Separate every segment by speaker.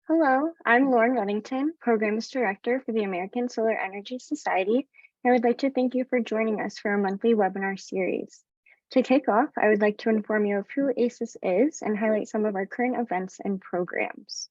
Speaker 1: Hello, I'm Lauren Reddington, Programs Director for the American Solar Energy Society. I would like to thank you for joining us for our monthly webinar series. To kick off, I would like to inform you of who ASES is and highlight some of our current events and programs.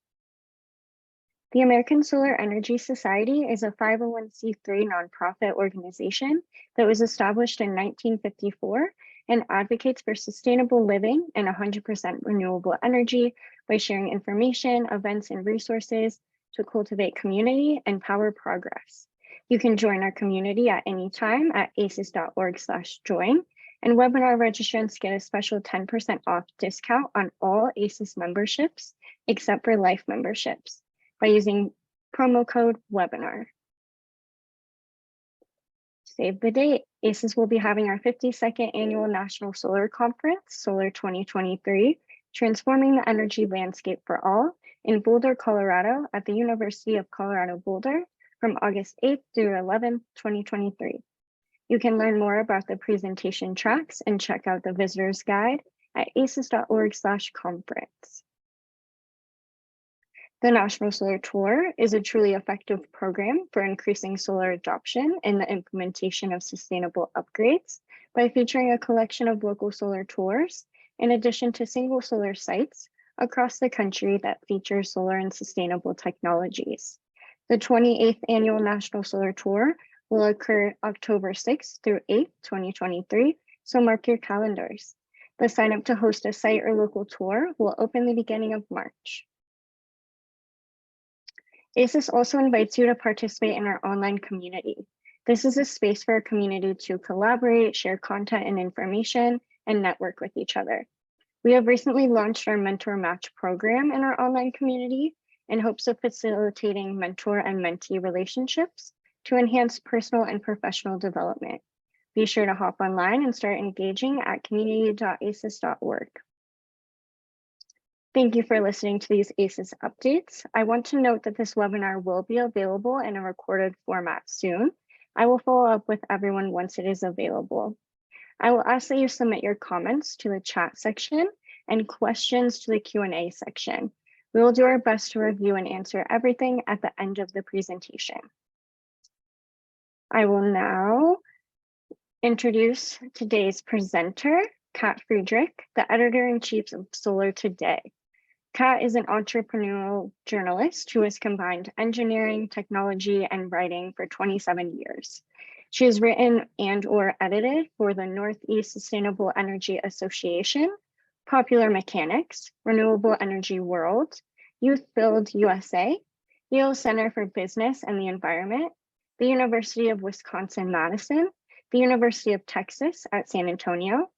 Speaker 1: The American Solar Energy Society is a 501c3 nonprofit organization that was established in 1954 and advocates for sustainable living and 100% renewable energy by sharing information, events, and resources to cultivate community and power progress. You can join our community at any time at ases.org/join, and webinar registrants get a special 10% off discount on all ASES memberships except for life memberships by using promo code webinar. Save the date. ASES will be having our 52nd annual National Solar Conference, Solar 2023, Transforming the Energy Landscape for All in Boulder, Colorado at the University of Colorado Boulder from August 8th through 11th, 2023. You can learn more about the presentation tracks and check out the visitor's guide at ases.org/conference. The National Solar Tour is a truly effective program for increasing solar adoption and the implementation of sustainable upgrades by featuring a collection of local solar tours, in addition to single solar sites across the country that feature solar and sustainable technologies. The 28th Annual National Solar Tour will occur October 6th through 8th, 2023, so mark your calendars. The sign up to host a site or local tour will open the beginning of March. ASES also invites you to participate in our online community. This is a space for our community to collaborate, share content and information, and network with each other. We have recently launched our Mentor Match program in our online community in hopes of facilitating mentor and mentee relationships to enhance personal and professional development. Be sure to hop online and start engaging at community.ases.org. Thank you for listening to these ASES updates. I want to note that this webinar will be available in a recorded format soon. I will follow up with everyone once it is available. I will ask that you submit your comments to the chat section and questions to the Q&A section. We will do our best to review and answer everything at the end of the presentation. I will now introduce today's presenter, Kat Friedrich, the editor-in-chief of Solar Today. Kat is an entrepreneurial journalist who has combined engineering, technology, and writing for 27 years. She has written and/or edited for the Northeast Sustainable Energy Association, Popular Mechanics, Renewable Energy World, Youth Build USA, Yale Center for Business and the Environment, the University of Wisconsin-Madison, the University of Texas at San Antonio,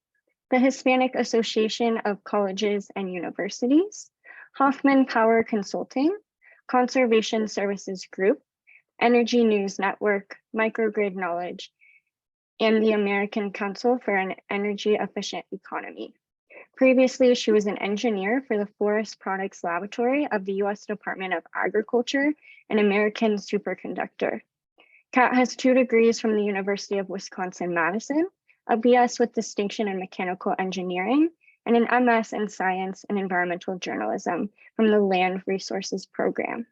Speaker 1: the Hispanic Association of Colleges and Universities, Hoffman Power Consulting, Conservation Services Group, Energy News Network, Microgrid Knowledge, and the American Council for an Energy Efficient Economy. Previously, she was an engineer for the Forest Products Laboratory of the U.S. Department of Agriculture and American Superconductor. Kat has 2 degrees from the University of Wisconsin-Madison, a BS with distinction in mechanical engineering, and an MS in science and environmental journalism from the Land Resources Program.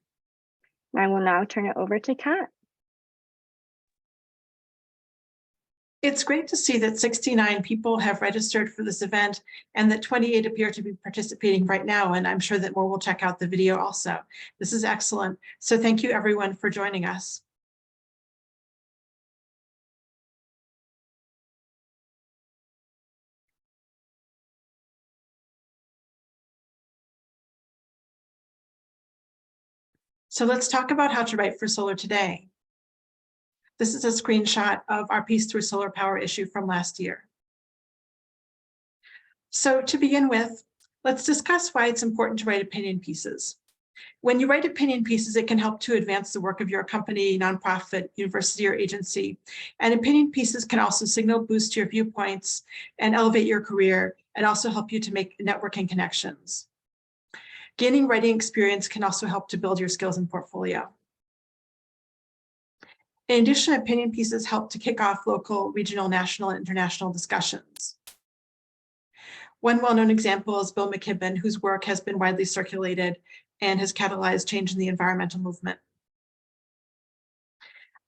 Speaker 1: I will now turn it over to Kat.
Speaker 2: It's great to see that 69 people have registered for this event and that 28 appear to be participating right now, and I'm sure that more will check out the video also. This is excellent. So thank you everyone for joining us. So let's talk about how to write for Solar Today. This is a screenshot of our Piece Through Solar Power issue from last year. So to begin with, let's discuss why it's important to write opinion pieces. When you write opinion pieces, it can help to advance the work of your company, nonprofit, university, or agency. And opinion pieces can also signal boost your viewpoints and elevate your career, and also help you to make networking connections. Gaining writing experience can also help to build your skills and portfolio. In addition, opinion pieces help to kick off local, regional, national, and international discussions. One well-known example is Bill McKibben, whose work has been widely circulated and has catalyzed change in the environmental movement.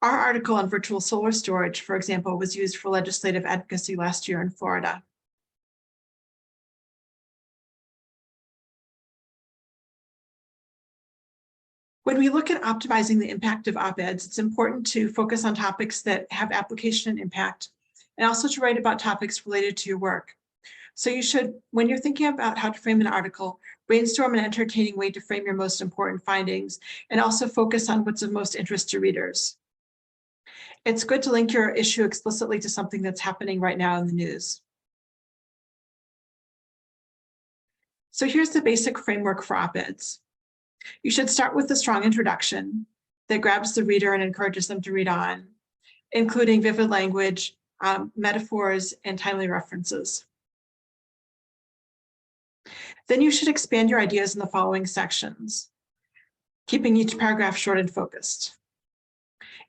Speaker 2: Our article on virtual solar storage, for example, was used for legislative advocacy last year in Florida. When we look at optimizing the impact of op-eds, it's important to focus on topics that have application and impact, and also to write about topics related to your work. So you should, when you're thinking about how to frame an article, brainstorm an entertaining way to frame your most important findings, and also focus on what's of most interest to readers. It's good to link your issue explicitly to something that's happening right now in the news. So here's the basic framework for op-eds. You should start with a strong introduction that grabs the reader and encourages them to read on, including vivid language, metaphors, and timely references. Then you should expand your ideas in the following sections, keeping each paragraph short and focused.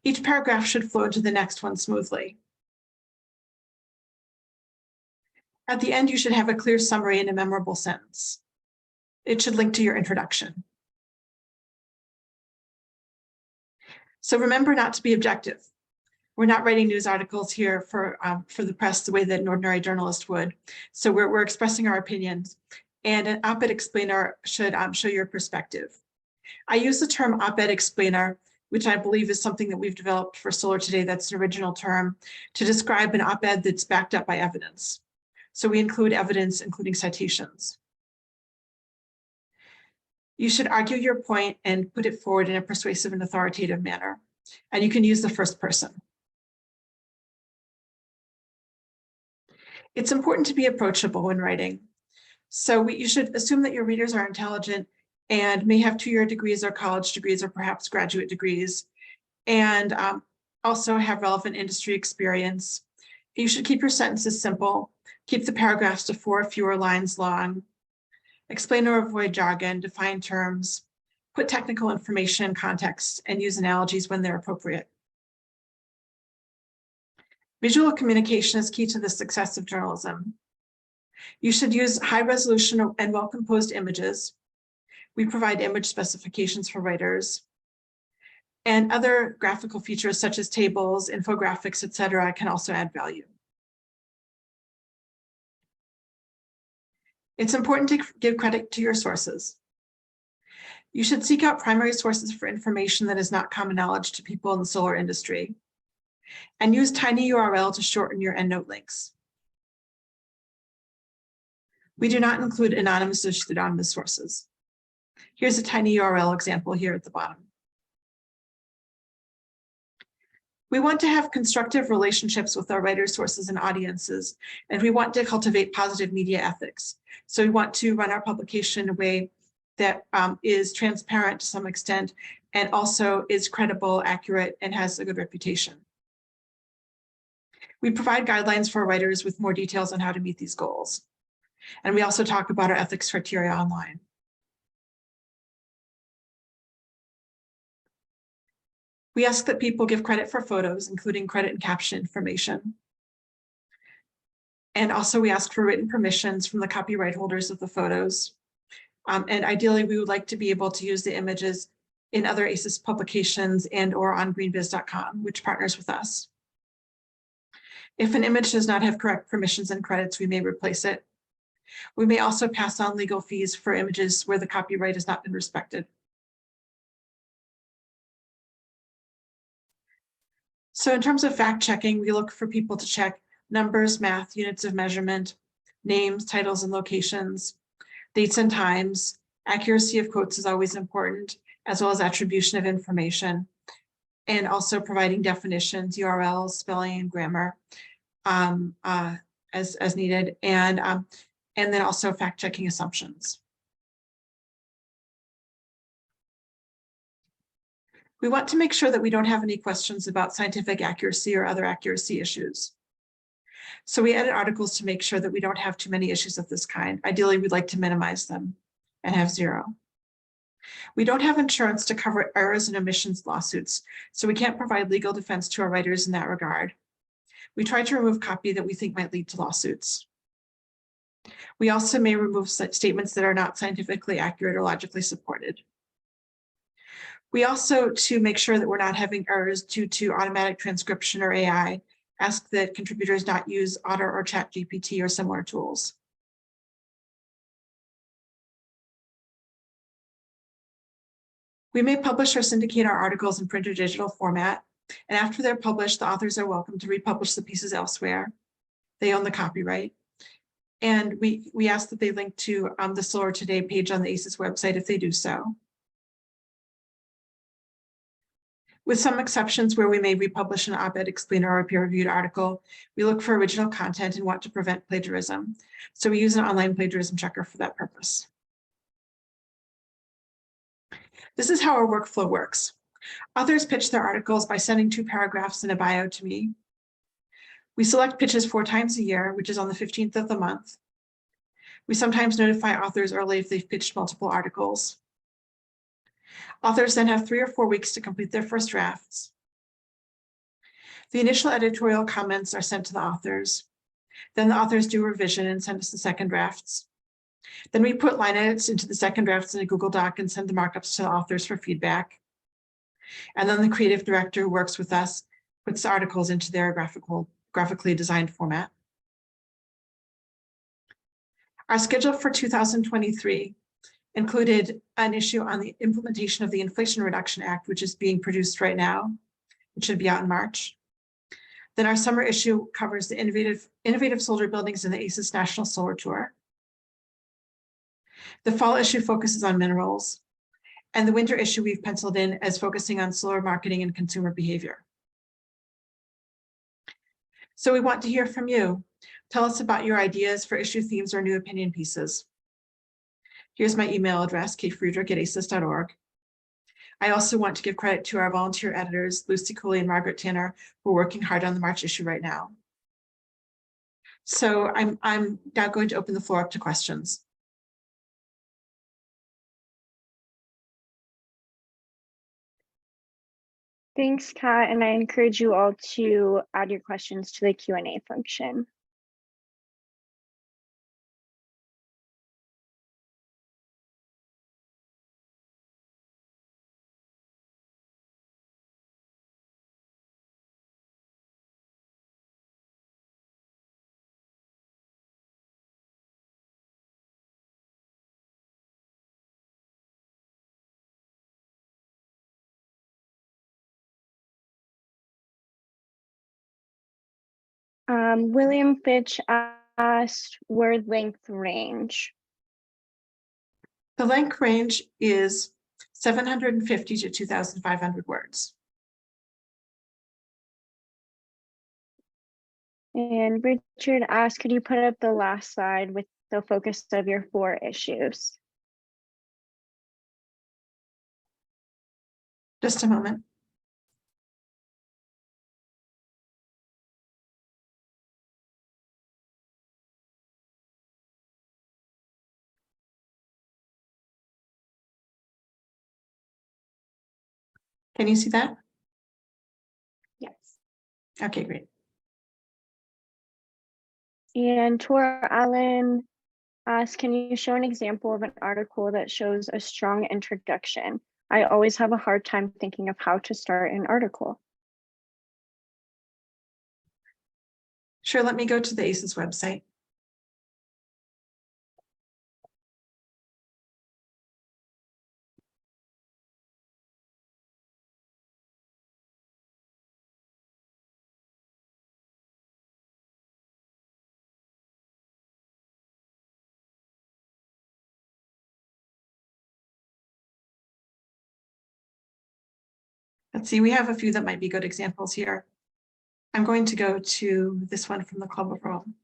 Speaker 2: Each paragraph should flow into the next one smoothly. At the end, you should have a clear summary and a memorable sentence. It should link to your introduction. So remember not to be objective. We're not writing news articles here for the press the way that an ordinary journalist would. So we're expressing our opinions. And an op-ed explainer should show your perspective. I use the term op-ed explainer, which I believe is something that we've developed for Solar Today. That's an original term to describe an op-ed that's backed up by evidence. So we include evidence, including citations. You should argue your point and put it forward in a persuasive and authoritative manner. And you can use the first person. It's important to be approachable when writing. So you should assume that your readers are intelligent and may have 2-year degrees or college degrees or perhaps graduate degrees, and also have relevant industry experience. You should keep your sentences simple, keep the paragraphs to 4 or fewer lines long, explain or avoid jargon, define terms, put technical information in context, and use analogies when they're appropriate. Visual communication is key to the success of journalism. You should use high resolution and well-composed images. We provide image specifications for writers. And other graphical features such as tables, infographics, etc., can also add value. It's important to give credit to your sources. You should seek out primary sources for information that is not common knowledge to people in the solar industry. And use tiny URL to shorten your endnote links. We do not include anonymous or pseudonymous sources. Here's a tiny URL example here at the bottom. We want to have constructive relationships with our writers, sources, and audiences, and we want to cultivate positive media ethics. So we want to run our publication in a way that is transparent to some extent and also is credible, accurate, and has a good reputation. We provide guidelines for writers with more details on how to meet these goals. And we also talk about our ethics criteria online. We ask that people give credit for photos, including credit and caption information. And also we ask for written permissions from the copyright holders of the photos. And ideally, we would like to be able to use the images in other ASES publications and or on greenbiz.com, which partners with us. If an image does not have correct permissions and credits, we may replace it. We may also pass on legal fees for images where the copyright has not been respected. So in terms of fact checking, we look for people to check numbers, math, units of measurement, names, titles, and locations, dates and times. Accuracy of quotes is always important, as well as attribution of information, and also providing definitions, URLs, spelling, and grammar as needed, and then also fact-checking assumptions. We want to make sure that we don't have any questions about scientific accuracy or other accuracy issues. So we edit articles to make sure that we don't have too many issues of this kind. Ideally, we'd like to minimize them and have 0. We don't have insurance to cover errors and omissions lawsuits, so we can't provide legal defense to our writers in that regard. We try to remove copy that we think might lead to lawsuits. We also may remove statements that are not scientifically accurate or logically supported. We also, to make sure that we're not having errors due to automatic transcription or AI, ask that contributors not use Otter or ChatGPT or similar tools. We may publish or syndicate our articles in print or digital format, and after they're published, the authors are welcome to republish the pieces elsewhere. They own the copyright. And we ask that they link to the Solar Today page on the ASES website if they do so. With some exceptions where we may republish an op-ed explainer or a peer-reviewed article, we look for original content and want to prevent plagiarism. So we use an online plagiarism checker for that purpose. This is how our workflow works. Authors pitch their articles by sending 2 paragraphs and a bio to me. We select pitches 4 times a year, which is on the 15th of the month. We sometimes notify authors early if they've pitched multiple articles. Authors then have 3 or 4 weeks to complete their first drafts. The initial editorial comments are sent to the authors. Then the authors do a revision and send us the second drafts. Then we put line edits into the second drafts in a Google Doc and send the markups to the authors for feedback. And then the creative director who works with us puts the articles into their graphically designed format. Our schedule for 2023 included an issue on the implementation of the Inflation Reduction Act, which is being produced right now. It should be out in March. Then our summer issue covers the innovative solar buildings in the ASES National Solar Tour. The fall issue focuses on minerals, and the winter issue we've penciled in as focusing on solar marketing and consumer behavior. So we want to hear from you. Tell us about your ideas for issue themes or new opinion pieces. Here's my email address, kfriedrich@ases.org. I also want to give credit to our volunteer editors, Lucy Cooley and Margaret Tanner, who are working hard on the March issue right now. So I'm now going to open the floor up to questions.
Speaker 1: Thanks, Kat, and I encourage you all to add your questions to the Q&A function. William Fitch asked word length range.
Speaker 2: The length range is 750 to 2,500 words.
Speaker 1: And Richard asked, could you put up the last slide with the focus of your 4 issues?
Speaker 2: Just a moment. Can you see that?
Speaker 1: Yes.
Speaker 2: Okay, great.
Speaker 1: And Tor Allen asked, can you show an example of an article that shows a strong introduction? I always have a hard time thinking of how to start an article.
Speaker 2: Sure, let me go to the ASES website. Let's see, we have a few that might be good examples here. I'm going to go to this one from the Club of Rome.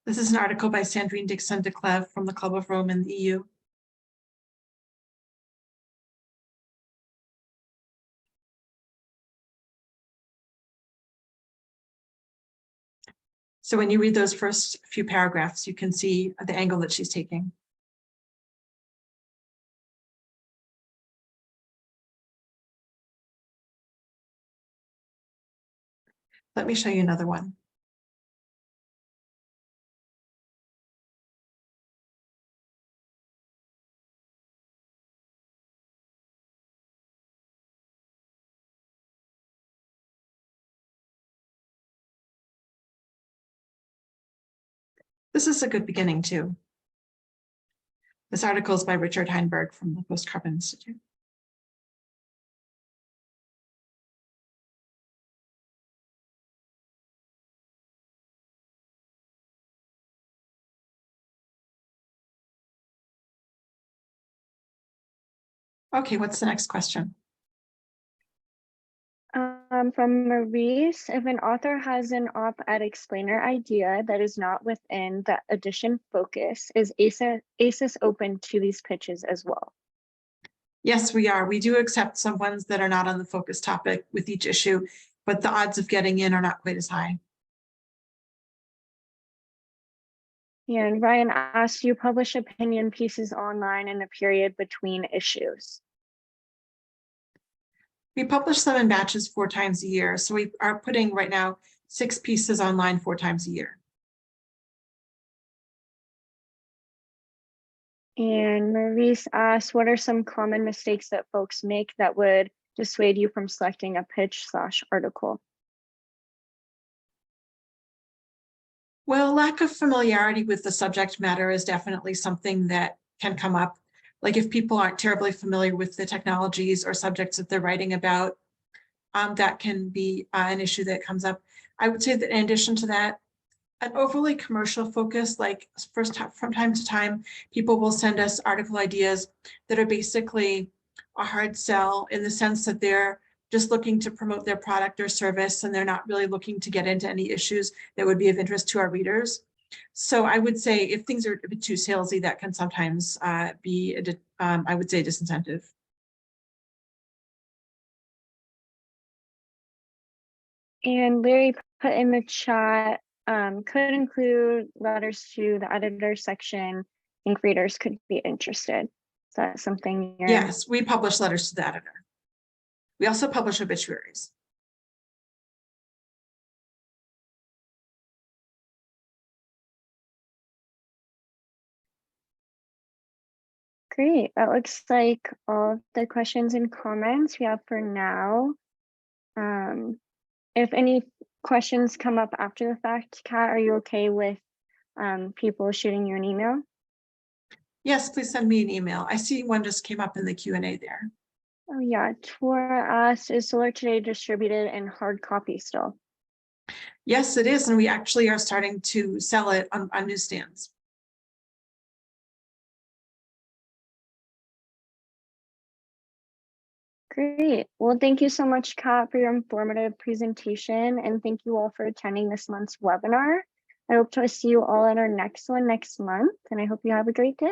Speaker 2: This is an article by Sandrine Dixon de Clèves from the Club of Rome in the EU. So when you read those first few paragraphs, you can see the angle that she's taking. Let me show you another one. This is a good beginning too. This article is by Richard Heinberg from the Post Carbon Institute. Okay, what's the next question?
Speaker 1: From Maurice, if an author has an op-ed explainer idea that is not within the edition focus, is ASES open to these pitches as well?
Speaker 2: Yes, we are. We do accept some ones that are not on the focus topic with each issue, but the odds of getting in are not quite as high.
Speaker 1: And Ryan asked, you publish opinion pieces online in the period between issues?
Speaker 2: We publish them in batches 4 times a year. So we are putting right now 6 pieces online 4 times a year.
Speaker 1: And Maurice asked, what are some common mistakes that folks make that would dissuade you from selecting a pitch/article?
Speaker 2: Well, lack of familiarity with the subject matter is definitely something that can come up. Like if people aren't terribly familiar with the technologies or subjects that they're writing about, that can be an issue that comes up. I would say that in addition to that, an overly commercial focus, like from time to time, people will send us article ideas that are basically a hard sell in the sense that they're just looking to promote their product or service, and they're not really looking to get into any issues that would be of interest to our readers. So I would say if things are a bit too salesy, that can sometimes be, I would say, a disincentive.
Speaker 1: And Larry put in the chat, could include letters to the editor section. I think readers could be interested. Is that something you're...
Speaker 2: Yes, we publish letters to the editor. We also publish obituaries.
Speaker 1: Great. That looks like all the questions and comments we have for now. If any questions come up after the fact, Kat, are you okay with people shooting you an email?
Speaker 2: Yes, please send me an email. I see one just came up in the Q&A there.
Speaker 1: Oh yeah, Tor asked, is Solar Today distributed in hard copy still?
Speaker 2: Yes, it is, and we actually are starting to sell it on newsstands.
Speaker 1: Great. Well, thank you so much, Kat, for your informative presentation, and thank you all for attending this month's webinar. I hope to see you all at our next one next month, and I hope you have a great day.